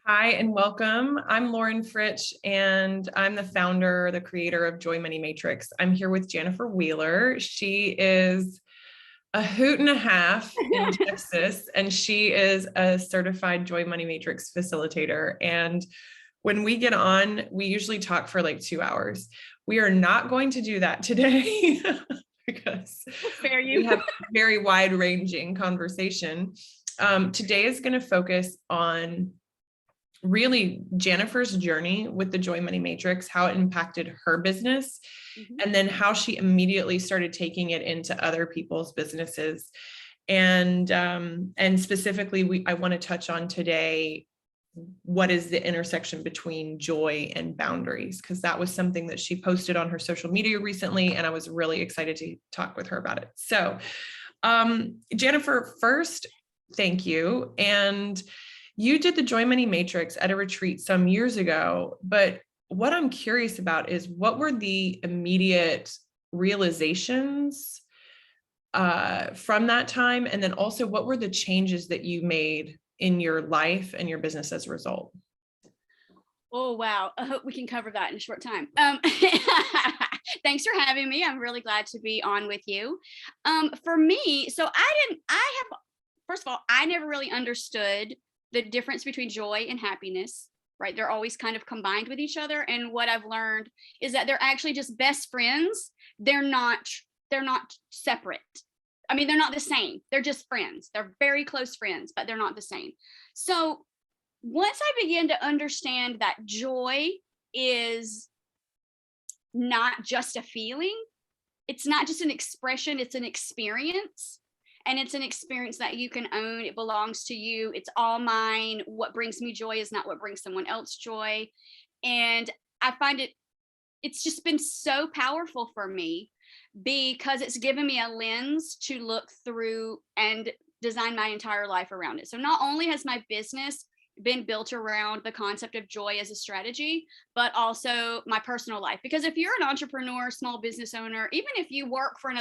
Hi and welcome. I'm Lauren Fritsch and I'm the founder, the creator of Joy Money Matrix. I'm here with Janifer Wheeler. She is a hoot and a half in Texas, and she is a certified Joy Money Matrix facilitator. And when we get on, we usually talk for like 2 hours. We are not going to do that today because we have a very wide-ranging conversation. Today is going to focus on really Janifer's journey with the Joy Money Matrix, how it impacted her business, and then how she immediately started taking it into other people's businesses. And specifically, I want to touch on today, what is the intersection between joy and boundaries? Because that was something that she posted on her social media recently, and I was really excited to talk with her about it. So, Janifer, first, thank you. And you did the Joy Money Matrix at a retreat some years ago, but what I'm curious about is what were the immediate realizations from that time? And then also, what were the changes that you made in your life and your business as a result? Oh, wow. I hope we can cover that in a short time. Thanks for having me. I'm really glad to be on with you. For me, first of all, I never really understood the difference between joy and happiness, right? They're always kind of combined with each other. And what I've learned is that they're actually just best friends. They're not separate. I mean, they're not the same. They're just friends. They're very close friends, but they're not the same. So once I began to understand that joy is not just a feeling, it's not just an expression, it's an experience. And it's an experience that you can own. It belongs to you. It's all mine. What brings me joy is not what brings someone else joy. And I find it's just been so powerful for me because it's given me a lens to look through and design my entire life around it. So not only has my business been built around the concept of joy as a strategy, but also my personal life. Because if you're an entrepreneur, small business owner, even if you work for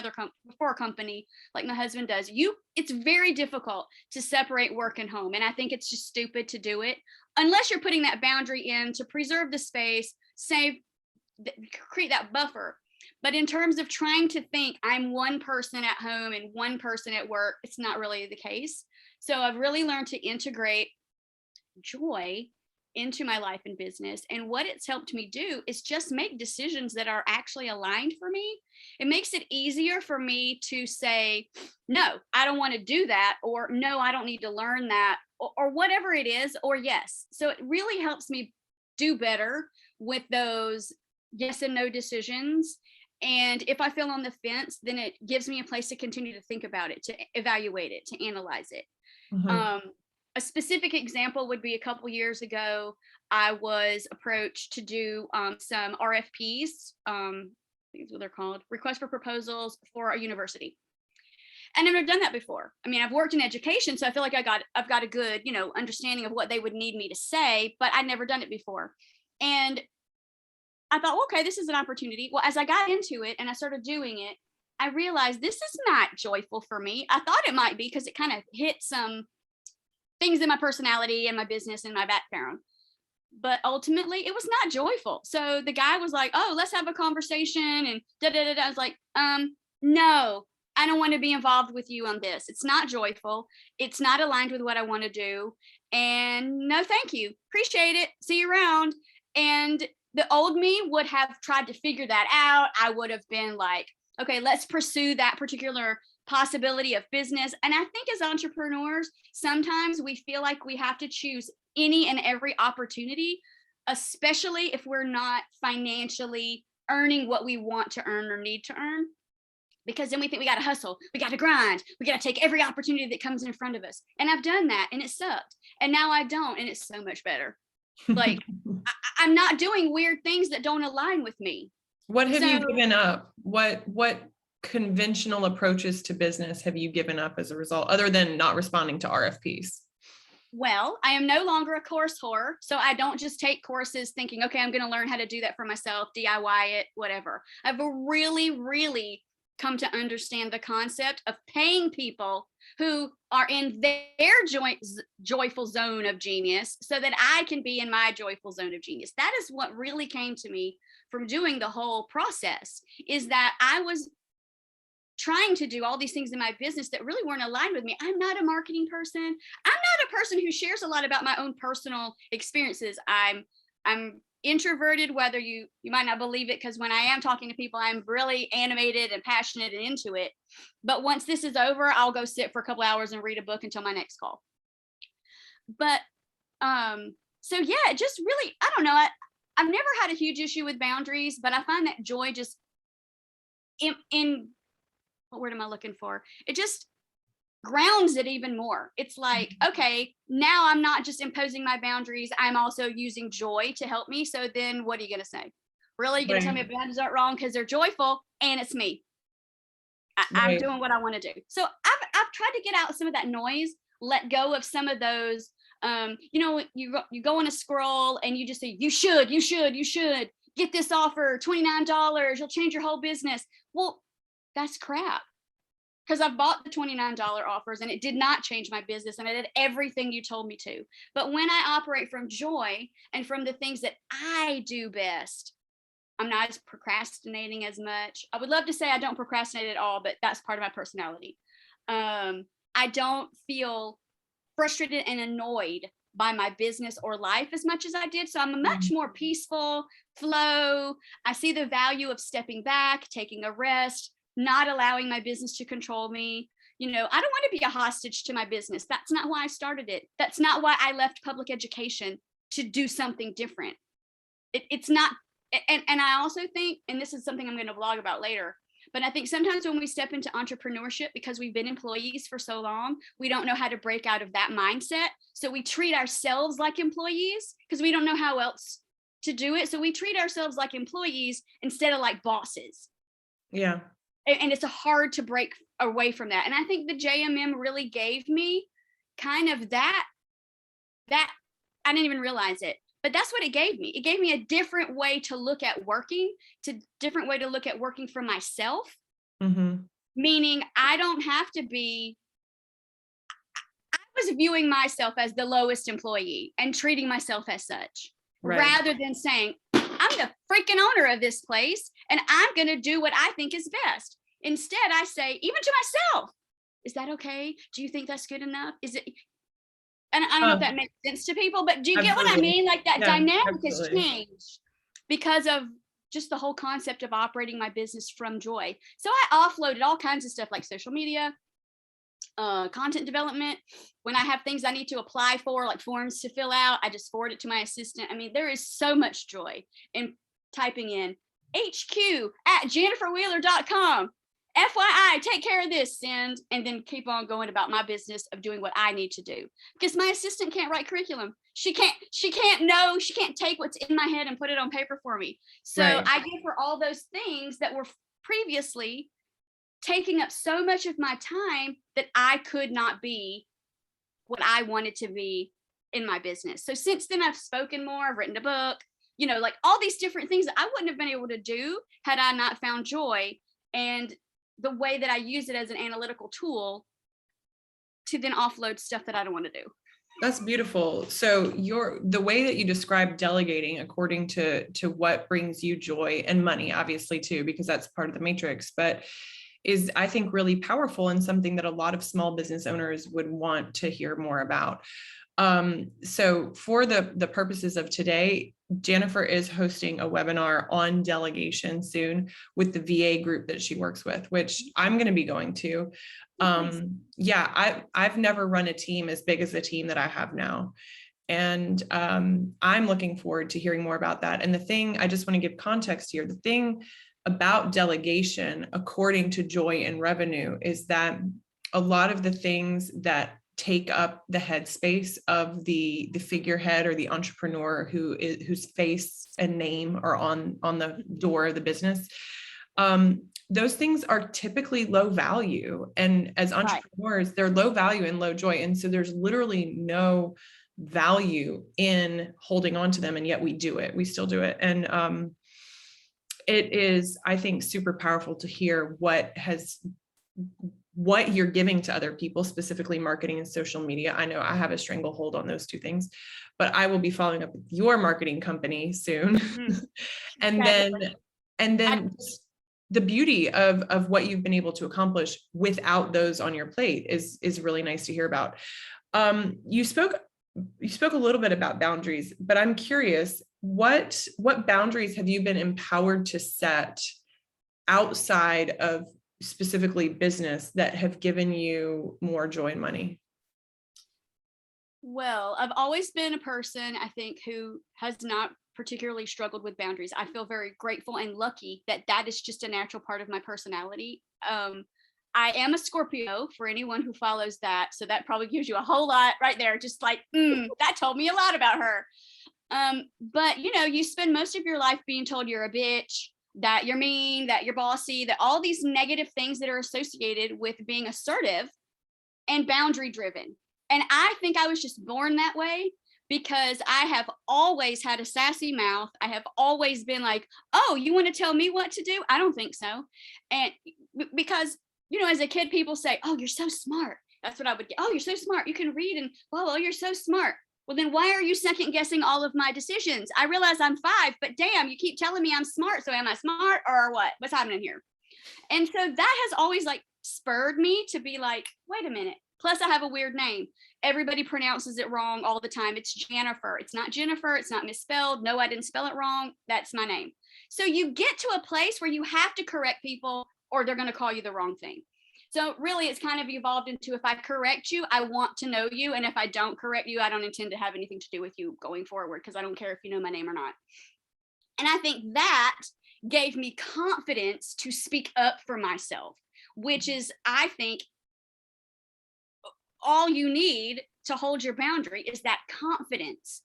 for a company like my husband does, it's very difficult to separate work and home. And I think it's just stupid to do it unless you're putting that boundary in to preserve the space, create that buffer. But in terms of trying to think I'm one person at home and one person at work, it's not really the case. So I've really learned to integrate joy into my life and business. And what it's helped me do is just make decisions that are actually aligned for me. It makes it easier for me to say, no, I don't want to do that, or no, I don't need to learn that, or whatever it is, or yes. So it really helps me do better with those yes and no decisions. And if I feel on the fence, then it gives me a place to continue to think about it, to evaluate it, to analyze it. A specific example would be a couple years ago, I was approached to do some RFPs, I think that's what they're called, request for proposals for a university. And I've never done that before. I mean, I've worked in education, so I feel like I've got a good, understanding of what they would need me to say, but I'd never done it before. And I thought, well, okay, this is an opportunity. Well, as I got into it and I started doing it, I realized this is not joyful for me. I thought it might be because it kind of hit some things in my personality and my business and my background. But ultimately, it was not joyful. So the guy was like, oh, let's have a conversation. And da da da da. I was like, no, I don't want to be involved with you on this. It's not joyful. It's not aligned with what I want to do. And no, thank you. Appreciate it. See you around. And the old me would have tried to figure that out. I would have been like, okay, let's pursue that particular possibility of business. And I think as entrepreneurs, sometimes we feel like we have to choose any and every opportunity, especially if we're not financially earning what we want to earn or need to earn. Because then we think we got to hustle, we got to grind, we got to take every opportunity that comes in front of us. And I've done that and it sucked. And now I don't. And it's so much better. Like I'm not doing weird things that don't align with me. What have you given up? What conventional approaches to business have you given up as a result, other than not responding to RFPs? Well, I am no longer a course whore. So I don't just take courses thinking, okay, I'm going to learn how to do that for myself, DIY it, whatever. I have a really, really come to understand the concept of paying people who are in their joyful zone of genius so that I can be in my joyful zone of genius. That is what really came to me from doing the whole process, is that I was trying to do all these things in my business that really weren't aligned with me. I'm not a marketing person. I'm not a person who shares a lot about my own personal experiences. I'm introverted, whether you might not believe it, because when I am talking to people, I'm really animated and passionate and into it. But once this is over, I'll go sit for a couple hours and read a book until my next call. But so yeah, just really, I don't know. I've never had a huge issue with boundaries, but I find that joy just in what word am I looking for? It just grounds it even more. It's like, okay, now I'm not just imposing my boundaries, I'm also using joy to help me. So then what are you going to say? Really? You're going to tell me boundaries aren't wrong because they're joyful and it's me. I'm doing what I want to do. So I've tried to get out some of that noise, let go of some of those, you go on a scroll and you just say, you should get this offer, $29, you'll change your whole business. Well, that's crap. Because I've bought the $29 offers and it did not change my business and I did everything you told me to. But when I operate from joy and from the things that I do best, I'm not as procrastinating as much. I would love to say I don't procrastinate at all, but that's part of my personality. I don't feel frustrated and annoyed by my business or life as much as I did. So I'm a much more peaceful flow. I see the value of stepping back, taking a rest, not allowing my business to control me. I don't want to be a hostage to my business. That's not why I started it. That's not why I left public education to do something different. It's not. And I also think, and this is something I'm going to vlog about later, but I think sometimes when we step into entrepreneurship, because we've been employees for so long, we don't know how to break out of that mindset. So we treat ourselves like employees because we don't know how else to do it. So we treat ourselves like employees instead of like bosses. Yeah. And it's hard to break away from that. And I think the JMM really gave me kind of that I didn't even realize it, but that's what it gave me. It gave me a different way to look at working, different way to look at working for myself. Meaning I don't have to be, I was viewing myself as the lowest employee and treating myself as such, rather than saying, I'm the freaking owner of this place and I'm going to do what I think is best. Instead, I say, even to myself, is that okay? Do you think that's good enough? Is it? And I don't know if that makes sense to people, but do you get what I mean? Like that dynamic has changed because of just the whole concept of operating my business from joy. So I offloaded all kinds of stuff like social media, content development. When I have things I need to apply for, like forms to fill out, I just forward it to my assistant. I mean, there is so much joy in typing in hq@janiferwheeler.com. FYI, take care of this, send, and then keep on going about my business of doing what I need to do. Because my assistant can't write curriculum. She can't take what's in my head and put it on paper for me. So I give her all those things that were previously taking up so much of my time that I could not be what I wanted to be in my business. So since then I've spoken more, I've written a book, like all these different things that I wouldn't have been able to do had I not found joy and the way that I use it as an analytical tool to then offload stuff that I don't want to do. That's beautiful. So the way that you describe delegating according to what brings you joy and money, obviously too, because that's part of the matrix, but is I think really powerful and something that a lot of small business owners would want to hear more about. So for the purposes of today, Janifer is hosting a webinar on delegation soon with the VA group that she works with, which I'm going to be going to. I've never run a team as big as the team that I have now. And I'm looking forward to hearing more about that. And the thing, I just want to give context here, the thing about delegation, according to Joy and Revenue, is that a lot of the things that take up the headspace of the figurehead or the entrepreneur whose face and name are on the door of the business, those things are typically low value. And as entrepreneurs, they're low value and low joy. And so there's literally no value in holding on to them. And yet we do it. We still do it. And it is, I think, super powerful to hear what you're giving to other people, specifically marketing and social media. I know I have a stranglehold on those two things, but I will be following up with your marketing company soon. and Definitely. then the beauty of what you've been able to accomplish without those on your plate is really nice to hear about. You spoke a little bit about boundaries, but I'm curious, what boundaries have you been empowered to set outside of specifically business that have given you more joy and money? Well, I've always been a person, I think, who has not particularly struggled with boundaries. I feel very grateful and lucky that that is just a natural part of my personality. I am a Scorpio, for anyone who follows that. So that probably gives you a whole lot right there. Just like, that told me a lot about her. But you spend most of your life being told you're a bitch, that you're mean, that you're bossy, that all these negative things that are associated with being assertive and boundary driven. And I think I was just born that way because I have always had a sassy mouth. I have always been like, oh, you want to tell me what to do? I don't think so. And because, as a kid, people say, oh, you're so smart. That's what I would get. Oh, you're so smart. You can read and blah, blah, you're so smart. Well, then why are you second guessing all of my decisions? I realize I'm 5, but damn, you keep telling me I'm smart. So am I smart or what? What's happening here? And so that has always spurred me to be like, wait a minute. Plus I have a weird name. Everybody pronounces it wrong all the time. It's Janifer. It's not Jennifer. It's not misspelled. No, I didn't spell it wrong. That's my name. So you get to a place where you have to correct people or they're going to call you the wrong thing. So really, it's kind of evolved into, if I correct you, I want to know you. And if I don't correct you, I don't intend to have anything to do with you going forward because I don't care if you know my name or not. And I think that gave me confidence to speak up for myself, which is, I think, all you need to hold your boundary is that confidence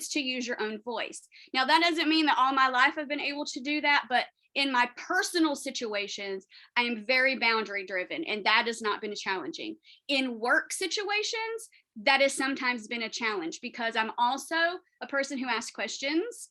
to use your own voice. Now, that doesn't mean that all my life I've been able to do that, but in my personal situations, I am very boundary driven, and that has not been challenging. In work situations, that has sometimes been a challenge because I'm also a person who asks questions,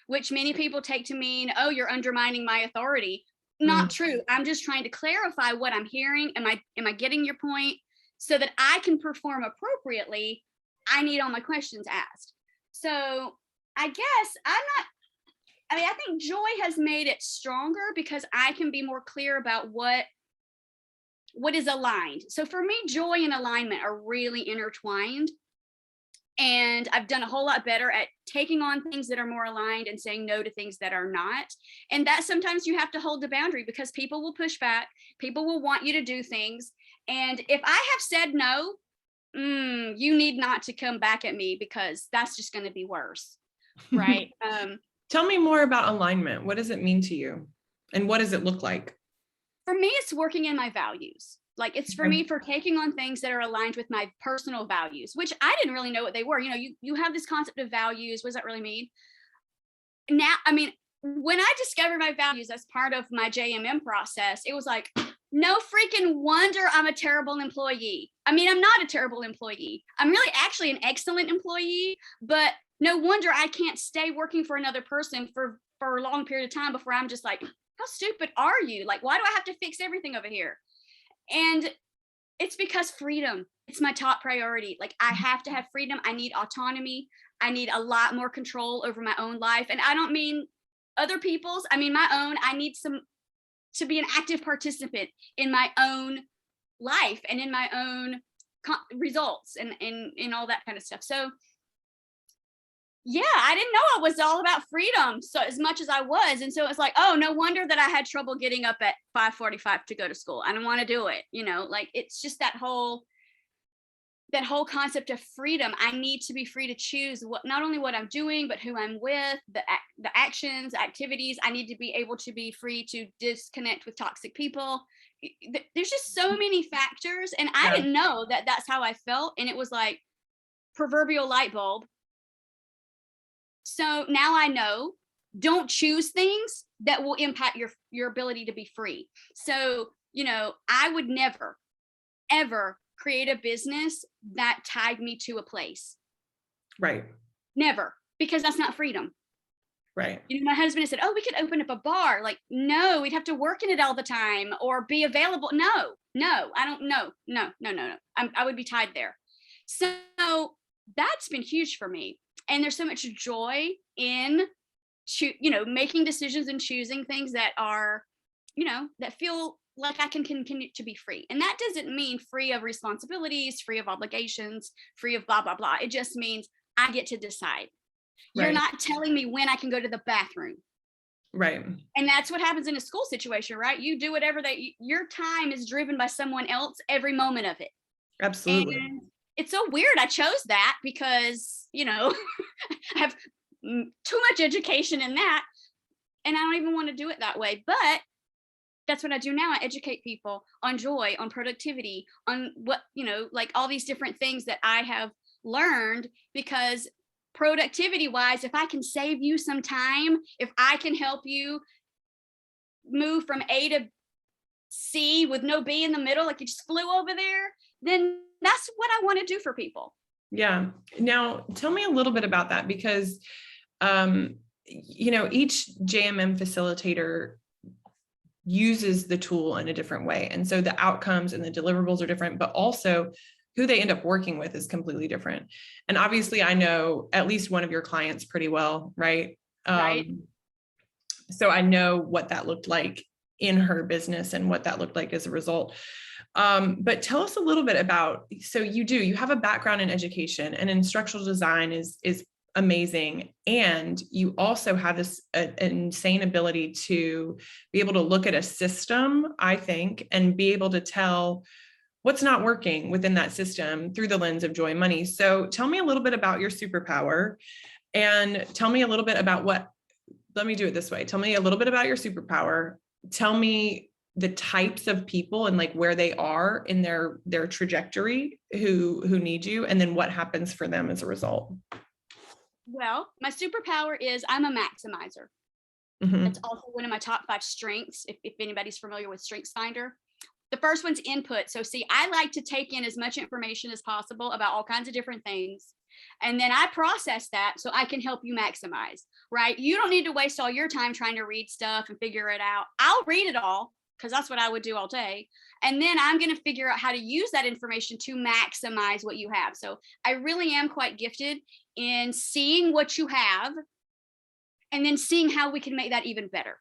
which many people take to mean, oh, you're undermining my authority. Not true. I'm just trying to clarify what I'm hearing. Am I getting your point? So that I can perform appropriately, I need all my questions asked. So I guess I think joy has made it stronger because I can be more clear about what is aligned. So for me, joy and alignment are really intertwined. And I've done a whole lot better at taking on things that are more aligned and saying no to things that are not. And that sometimes you have to hold the boundary because people will push back. People will want you to do things. And if I have said no, you need not to come back at me because that's just going to be worse. Right. Tell me more about alignment. What does it mean to you? And what does it look like? For me, it's working in my values. Like it's for me for taking on things that are aligned with my personal values, which I didn't really know what they were. You have this concept of values. What does that really mean? Now, when I discovered my values as part of my JMM process, it was like, no freaking wonder I'm a terrible employee. I'm not a terrible employee. I'm really actually an excellent employee, but no wonder I can't stay working for another person for a long period of time before I'm just like, how stupid are you? Like, why do I have to fix everything over here? And it's because freedom, it's my top priority. Like I have to have freedom. I need autonomy. I need a lot more control over my own life. And I don't mean other people's, I mean my own. I need to be an active participant in my own life and in my own results and in all that kind of stuff. So yeah, I didn't know it was all about freedom so as much as I was. And so it's like, oh, no wonder that I had trouble getting up at 5:45 to go to school. I don't want to do it. Like it's just that whole concept of freedom. I need to be free to choose not only what I'm doing, but who I'm with, the actions, activities. I need to be able to be free to disconnect with toxic people. There's just so many factors. And I didn't know that that's how I felt. And it was like proverbial light bulb. So now I know, don't choose things that will impact your ability to be free. So, I would never, ever create a business that tied me to a place. Right. Never, because that's not freedom. Right. My husband has said, oh, we could open up a bar. Like, no, we'd have to work in it all the time or be available. No, I don't know. No. I would be tied there. So that's been huge for me. And there's so much joy in, making decisions and choosing things that are, that feel like I can continue to be free. And that doesn't mean free of responsibilities, free of obligations, free of blah, blah, blah. It just means I get to decide. You're Right. not telling me when I can go to the bathroom. Right. And that's what happens in a school situation, right? You do whatever your time is driven by someone else every moment of it. Absolutely. And it's so weird. I chose that because, I have too much education in that. And I don't even want to do it that way. But that's what I do now. I educate people on joy, on productivity, on what, like all these different things that I have learned, because productivity wise, if I can save you some time, if I can help you move from A to C with no B in the middle, like you just flew over there, then that's what I want to do for people. Yeah. Now tell me a little bit about that, because, each JMM facilitator uses the tool in a different way. And so the outcomes and the deliverables are different, but also who they end up working with is completely different. And obviously I know at least one of your clients pretty well, right? Right. So I know what that looked like in her business and what that looked like as a result. But tell us a little bit about, so you have a background in education, and instructional design is amazing. And you also have this an insane ability to be able to look at a system, I think, and be able to tell what's not working within that system through the lens of joy and money. So tell me a little bit about your superpower, and tell me a little bit about let me do it this way. Tell me a little bit about your superpower. Tell me the types of people and like where they are in their trajectory who need you, and then what happens for them as a result. Well, my superpower is I'm a maximizer. Mm-hmm. That's also one of my top 5 strengths. If anybody's familiar with StrengthsFinder. The first one's input. So see, I like to take in as much information as possible about all kinds of different things. And then I process that so I can help you maximize, right? You don't need to waste all your time trying to read stuff and figure it out. I'll read it all because that's what I would do all day. And then I'm going to figure out how to use that information to maximize what you have. So I really am quite gifted in seeing what you have and then seeing how we can make that even better,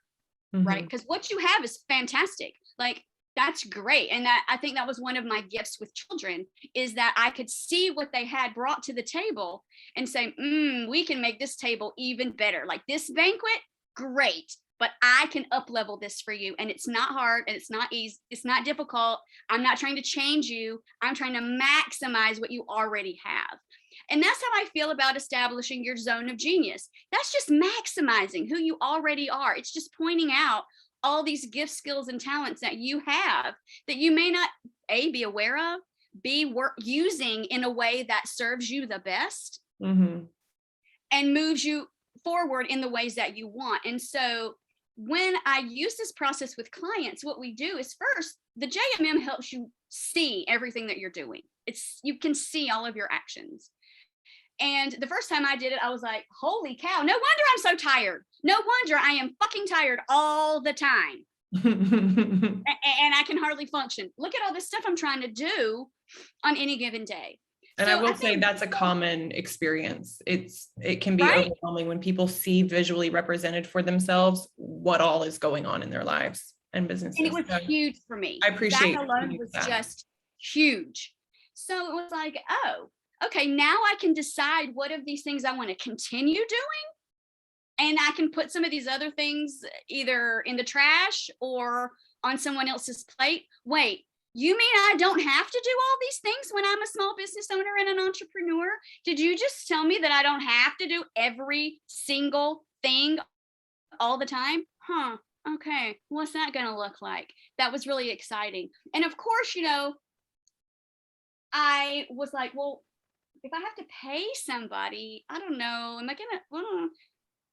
Mm-hmm. right? Because what you have is fantastic. Like, that's great. And that, I think that was one of my gifts with children, is that I could see what they had brought to the table and say, we can make this table even better. Like this banquet, great, but I can up level this for you. And it's not hard and it's not easy. It's not difficult. I'm not trying to change you. I'm trying to maximize what you already have. And that's how I feel about establishing your zone of genius. That's just maximizing who you already are. It's just pointing out all these gifts, skills, and talents that you have that you may not be aware of, using in a way that serves you the best, mm-hmm. and moves you forward in the ways that you want. And so when I use this process with clients, what we do is first, the JMM helps you see everything that you're doing. You can see all of your actions. And the first time I did it, I was like, holy cow, no wonder I'm so tired. No wonder I am fucking tired all the time. And I can hardly function. Look at all this stuff I'm trying to do on any given day. And so I will say that's a common experience. It can be right? Overwhelming when people see visually represented for themselves what all is going on in their lives and businesses. And it was huge for me. I appreciate that alone was just huge. So it was like, oh, okay, now I can decide what of these things I want to continue doing. And I can put some of these other things either in the trash or on someone else's plate. Wait, you mean I don't have to do all these things when I'm a small business owner and an entrepreneur? Did you just tell me that I don't have to do every single thing all the time? Huh, okay, what's that going to look like? That was really exciting. And of course, I was like, well, if I have to pay somebody, I don't know, am I gonna,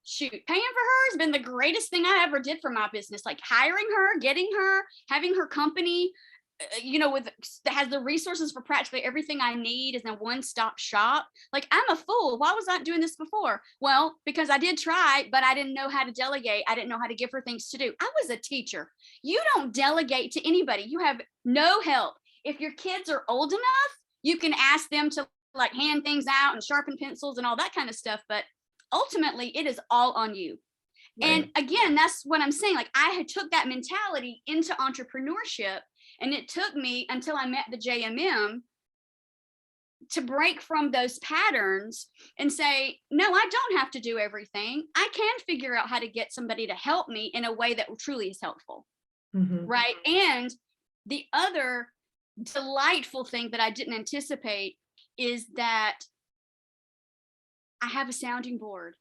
shoot, paying for her has been the greatest thing I ever did for my business. Like hiring her, getting her, having her company that has the resources for practically everything I need, is a one-stop shop. Like, I'm a fool. Why was I not doing this before? Well, because I did try, but I didn't know how to delegate. I didn't know how to give her things to do. I was a teacher. You don't delegate to anybody. You have no help. If your kids are old enough, you can ask them to like hand things out and sharpen pencils and all that kind of stuff. But ultimately, it is all on you. Right. And again, that's what I'm saying. Like, I had took that mentality into entrepreneurship, and it took me until I met the JMM to break from those patterns and say, no, I don't have to do everything. I can figure out how to get somebody to help me in a way that truly is helpful. Mm-hmm. Right. And the other delightful thing that I didn't anticipate is that I have a sounding board.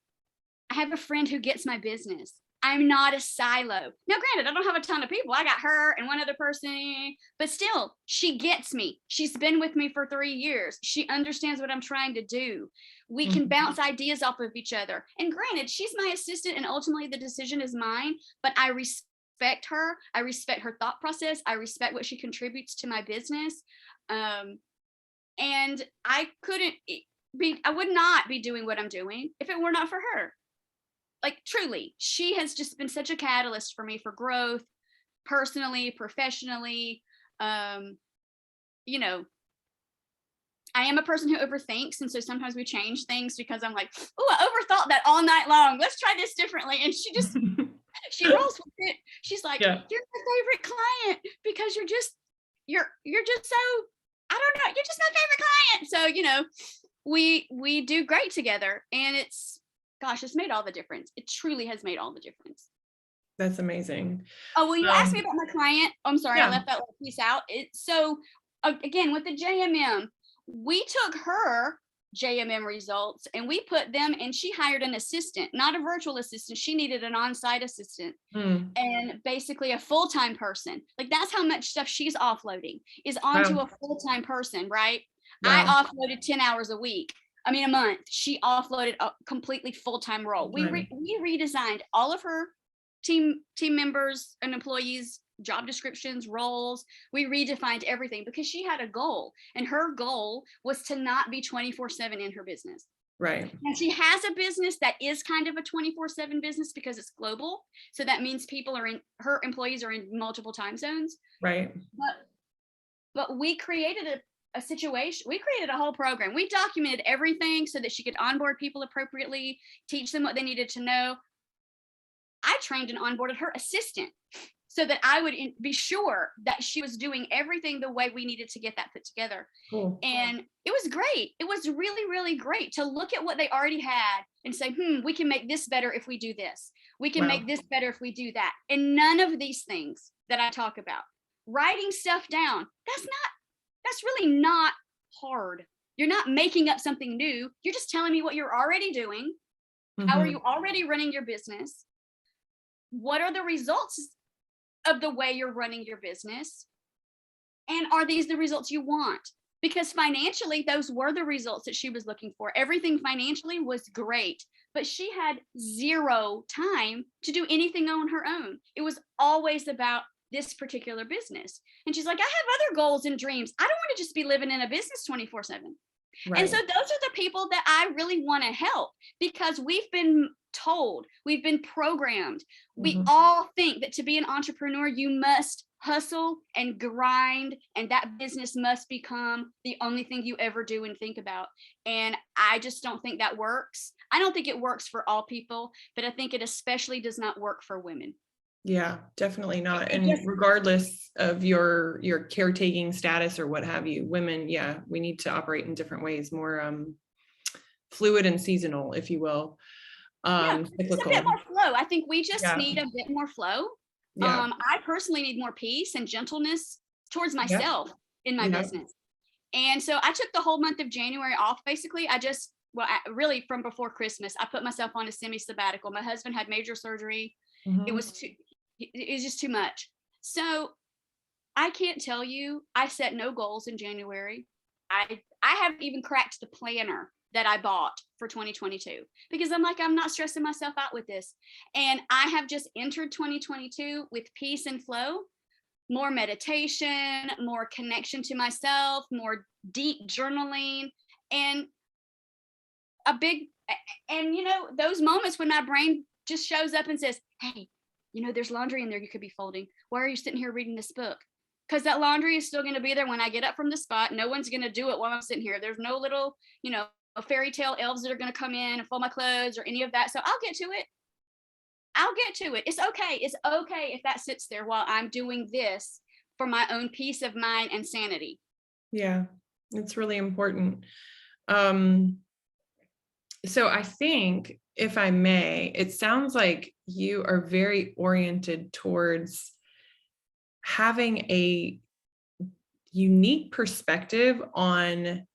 I have a friend who gets my business. I'm not a silo. Now, granted, I don't have a ton of people. I got her and one other person, but still, she gets me. She's been with me for 3 years. She understands what I'm trying to do. We can bounce ideas off of each other. And granted, she's my assistant and ultimately the decision is mine, but I respect her. I respect her thought process. I respect what she contributes to my business. And I would not be doing what I'm doing if it were not for her. Like, truly, she has just been such a catalyst for me for growth, personally, professionally. You know, I am a person who overthinks. And so sometimes we change things because I'm like, oh, I overthought that all night long. Let's try this differently. And she rolls with it. She's like, Yeah. you're my favorite client because you're just so, I don't know, you're just my favorite client. So, we do great together, and it's made all the difference. It truly has made all the difference. That's amazing. Oh, well, you asked me about my client. I'm sorry, Yeah. I left that little piece out. Again, with the JMM, we took her JMM results and we put them, and she hired an assistant, not a virtual assistant. She needed an on-site assistant and basically a full-time person. Like, that's how much stuff she's offloading is onto a full-time person, right? Wow. I offloaded 10 hours a month. She offloaded a completely full-time role. We redesigned all of her team members and employees' job descriptions, roles. We redefined everything because she had a goal, and her goal was to not be 24/7 in her business. Right. And she has a business that is kind of a 24/7 business because it's global. So that means her employees are in multiple time zones. Right. But we created a situation. We created a whole program. We documented everything so that she could onboard people appropriately, teach them what they needed to know. I trained and onboarded her assistant so that I would be sure that she was doing everything the way we needed to get that put together. Cool. And it was great. It was really, really great to look at what they already had and say, we can make this better if we do this. We can make this better if we do that. And none of these things that I talk about, writing stuff down, that's really not hard. You're not making up something new. You're just telling me what you're already doing. How are you already running your business? What are the results of the way you're running your business? And are these the results you want? Because financially, those were the results that she was looking for. Everything financially was great, but she had zero time to do anything on her own. It was always about this particular business. And she's like, I have other goals and dreams. I don't want to just be living in a business 24/7. Right. And so those are the people that I really want to help, because we've been told, we've been programmed. We all think that to be an entrepreneur, you must hustle and grind, and that business must become the only thing you ever do and think about. And I just don't think that works. I don't think it works for all people, but I think it especially does not work for women. Yeah, definitely not. And regardless of your caretaking status or what have you, women, we need to operate in different ways, more fluid and seasonal, if you will. It's a bit more flow. I think we just need a bit more flow. I personally need more peace and gentleness towards myself in my business. And so I took the whole month of January off. Basically, really from before Christmas, I put myself on a semi-sabbatical. My husband had major surgery. It was just too much. So I can't tell you, I set no goals in January. I haven't even cracked the planner that I bought for 2022 because I'm not stressing myself out with this. And I have just entered 2022 with peace and flow. more meditation, more connection to myself, more deep journaling, and those moments when my brain just shows up and says, hey, there's laundry in there you could be folding. Why are you sitting here reading this book? Because that laundry is still going to be there when I get up from the spot. No one's going to do it while I'm sitting here. There's no little, fairy tale elves that are going to come in and fold my clothes or any of that. So I'll get to it. It's okay. It's okay if that sits there while I'm doing this for my own peace of mind and sanity. Yeah, it's really important. So I think, if I may, it sounds like you are very oriented towards having a unique perspective on,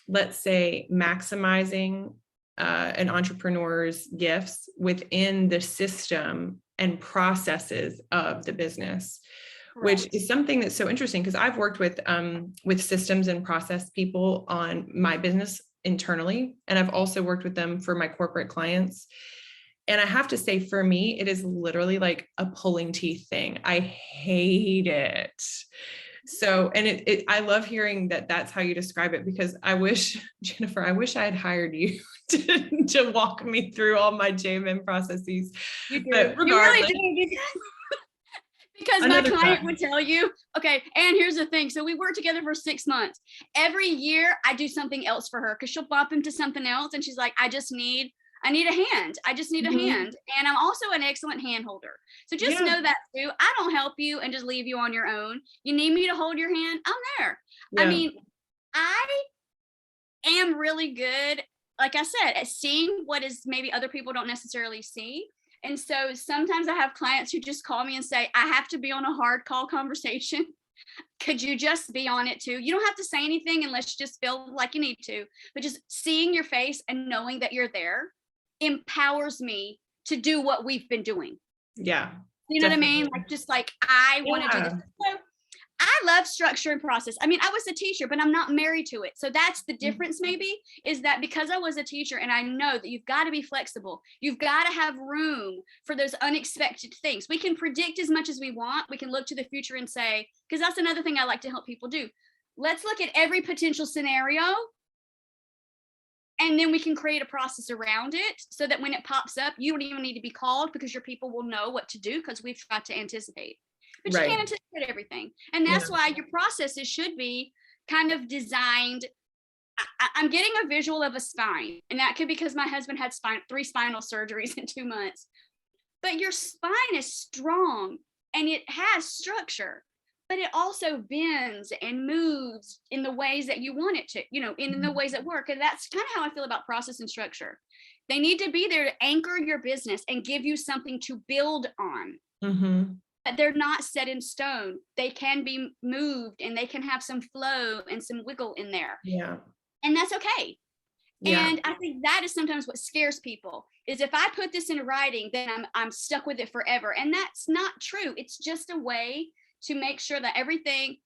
let's say, maximizing an entrepreneur's gifts within the system and processes of the business. Correct. Which is something that's so interesting, because I've worked with systems and process people on my business internally, and I've also worked with them for my corporate clients. And I have to say, for me, it is literally like a pulling teeth thing. I hate it. So, and I love hearing that that's how you describe it, because I wish, Janifer, I had hired you to walk me through all my JMM processes. You do. But regardless, you really do. Because my client would tell you, okay, and here's the thing. So we work together for 6 months. Every year I do something else for her, because she'll bump into something else. And she's like, I need a hand. I just need a hand. And I'm also an excellent hand holder. So just know that too. I don't help you and just leave you on your own. You need me to hold your hand, I'm there. Yeah. I mean, I am really good, like I said, at seeing what is maybe other people don't necessarily see. And so sometimes I have clients who just call me and say, I have to be on a hard call conversation. Could you just be on it too? You don't have to say anything unless you just feel like you need to, but just seeing your face and knowing that you're there empowers me to do what we've been doing. Yeah. You know definitely. What I mean? Like, just like, I want to do this. So I love structure and process. I mean, I was a teacher, but I'm not married to it. So that's the difference, maybe, is that because I was a teacher, and I know that you've got to be flexible. You've got to have room for those unexpected things. We can predict as much as we want. We can look to the future and say, because that's another thing I like to help people do. Let's look at every potential scenario, and then we can create a process around it so that when it pops up, you don't even need to be called, because your people will know what to do, because we've got to anticipate. But you can't anticipate everything. And that's why your processes should be kind of designed. I'm getting a visual of a spine, and that could be because my husband had 3 spinal surgeries in 2 months. But your spine is strong and it has structure, but it also bends and moves in the ways that you want it to, in the ways that work. And that's kind of how I feel about process and structure. They need to be there to anchor your business and give you something to build on. Mm-hmm. But they're not set in stone. They can be moved, and they can have some flow and some wiggle in there. Yeah. And that's okay. Yeah. And I think that is sometimes what scares people, is if I put this in writing, then I'm stuck with it forever. And that's not true. It's just a way to make sure that everything,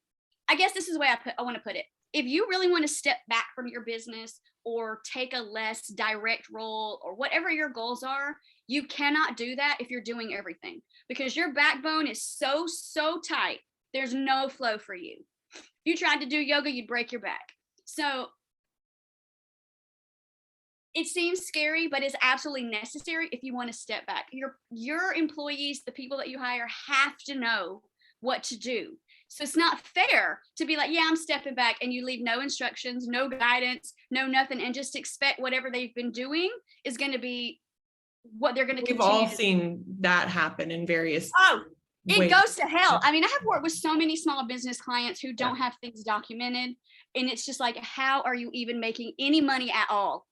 I guess this is the way I want to put it. If you really want to step back from your business or take a less direct role or whatever your goals are, you cannot do that if you're doing everything, because your backbone is so tight. There's no flow for you. If you tried to do yoga, you'd break your back. So it seems scary, but it's absolutely necessary if you want to step back. Your employees, the people that you hire, have to know what to do. So it's not fair to be like, yeah, I'm stepping back, and you leave no instructions, no guidance, no nothing, and just expect whatever they've been doing is going to be what they're going to continue. We've all seen that happen in various it goes to hell. I mean, I have worked with so many small business clients who don't have things documented, and it's just like, how are you even making any money at all?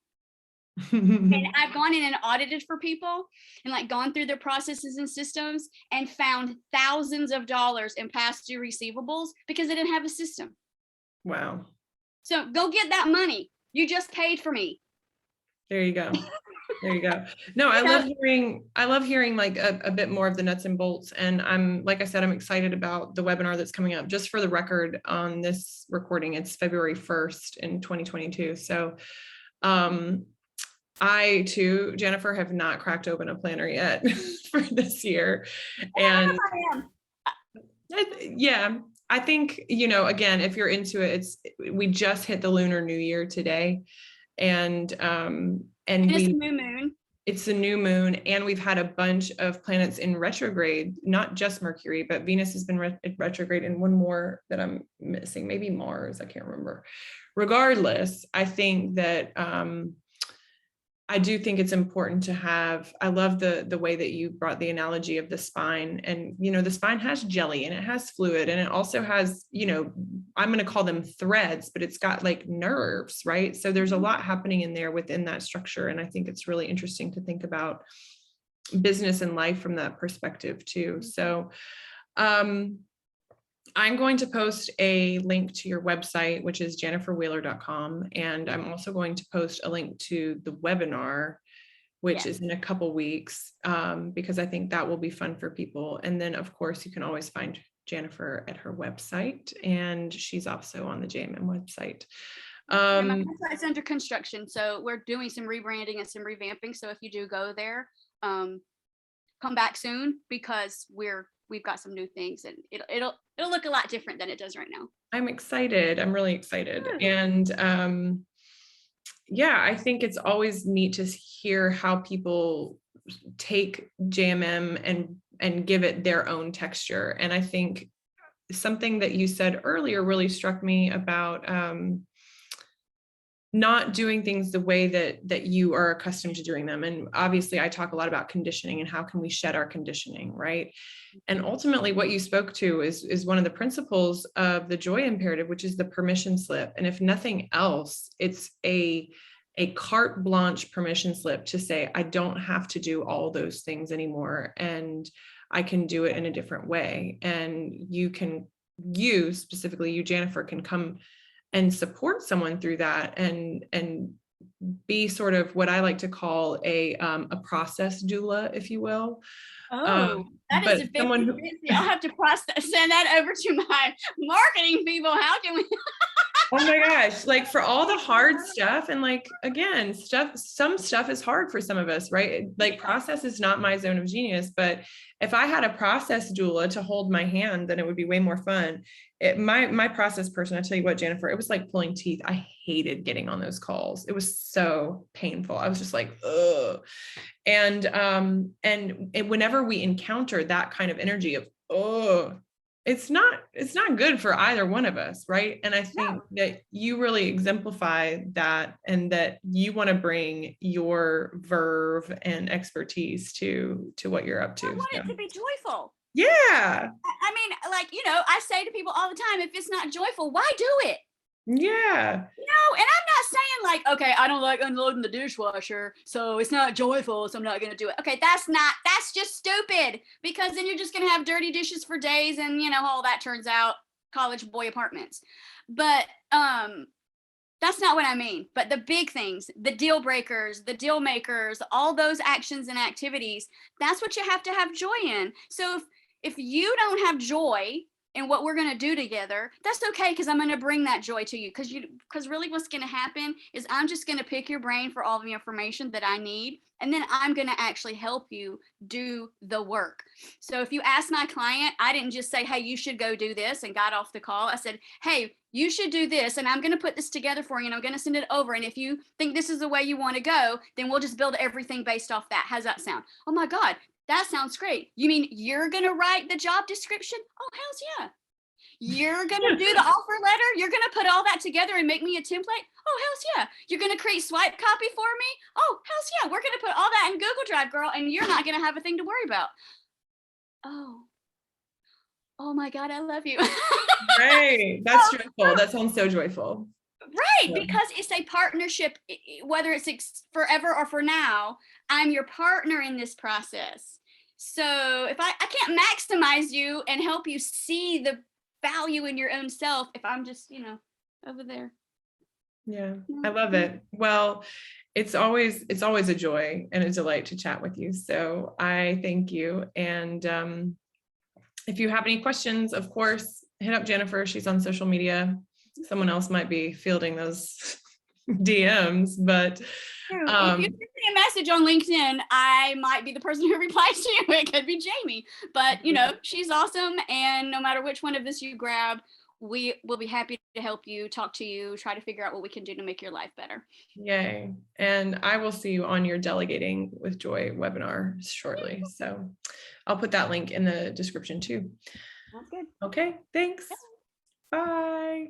And I've gone in and audited for people and like gone through their processes and systems and found thousands of dollars in past due receivables because they didn't have a system. Wow. So go get that money. You just paid for me. There you go. There you go. No, I love hearing like a bit more of the nuts and bolts. And like I said, I'm excited about the webinar that's coming up. Just for the record, on this recording, it's February 1st in 2022. So, I too, Janifer, have not cracked open a planner yet for this year. And Yeah, I think, again, if you're into it, we just hit the Lunar New Year today, and it's a new moon. It's the new moon, and we've had a bunch of planets in retrograde, not just Mercury, but Venus has been retrograde, and one more that I'm missing, maybe Mars, I can't remember. Regardless, I think that I do think it's important to have, I love the way that you brought the analogy of the spine, and, the spine has jelly and it has fluid, and it also has, I'm going to call them threads, but it's got like nerves, right? So there's a lot happening in there within that structure. And I think it's really interesting to think about business and life from that perspective too. So, I'm going to post a link to your website, which is janiferwheeler.com. And I'm also going to post a link to the webinar, which is in a couple weeks, because I think that will be fun for people. And then, of course, you can always find Janifer at her website, and she's also on the JMM website. My website's under construction, so we're doing some rebranding and some revamping. So if you do go there, come back soon, because we've got some new things, and it'll look a lot different than it does right now. I'm excited. I'm really excited. And I think it's always neat to hear how people take JMM and give it their own texture. And I think something that you said earlier really struck me about not doing things the way that you are accustomed to doing them. And obviously I talk a lot about conditioning and how can we shed our conditioning, right? And ultimately what you spoke to is one of the principles of the joy imperative, which is the permission slip. And if nothing else, it's a carte blanche permission slip to say, I don't have to do all those things anymore, and I can do it in a different way. And you specifically, you, Janifer, can come and support someone through that, and be sort of what I like to call a process doula, if you will. That is a someone who I'll have to send that over to my marketing people. How can we? Oh my gosh, like for all the hard stuff, and like, again, some stuff is hard for some of us, right? Like process is not my zone of genius, but if I had a process doula to hold my hand, then it would be way more fun. My process person, I tell you what, Janifer, it was like pulling teeth. I hated getting on those calls. It was so painful. I was just like, ugh. And whenever we encounter that kind of energy of, oh, it's not good for either one of us, right? And I think that you really exemplify that, and that you want to bring your verve and expertise to what you're up to. I want it to be joyful. Yeah. I mean, like, I say to people all the time, if it's not joyful, why do it? Yeah. And I'm not saying like, okay, I don't like unloading the dishwasher, so it's not joyful, so I'm not going to do it. Okay, that's just stupid, because then you're just going to have dirty dishes for days, and all that turns out college boy apartments. But that's not what I mean. But the big things, the deal breakers, the deal makers, all those actions and activities, that's what you have to have joy in. So if you don't have joy and what we're going to do together, that's okay, because I'm going to bring that joy to you, because really what's going to happen is I'm just going to pick your brain for all the information that I need, and then I'm going to actually help you do the work. So if you ask my client, I didn't just say, hey, you should go do this, and got off the call. I said, hey, you should do this, and I'm going to put this together for you, and I'm going to send it over, and if you think this is the way you want to go, then we'll just build everything based off that. How's that sound? Oh my God, that sounds great. You mean you're going to write the job description? Oh, hell's yeah. You're going to do the offer letter? You're going to put all that together and make me a template? Oh, hell's yeah. You're going to create swipe copy for me? Oh, hell's yeah. We're going to put all that in Google Drive, girl, and you're not going to have a thing to worry about. Oh my God, I love you. Right. That's joyful. That sounds so joyful. Right, because it's a partnership, whether it's forever or for now. I'm your partner in this process. So if I can't maximize you and help you see the value in your own self if I'm just, over there. Yeah, I love it. Well, it's always a joy and a delight to chat with you. So I thank you. And if you have any questions, of course, hit up Janifer. She's on social media. Someone else might be fielding those DMs, but If you send me a message on LinkedIn, I might be the person who replies to you. It could be Jamie, but she's awesome. And no matter which one of this you grab, we will be happy to help you, talk to you, try to figure out what we can do to make your life better. Yay. And I will see you on your Delegating with Joy webinar shortly. So I'll put that link in the description too. Sounds good. Okay, thanks. Bye.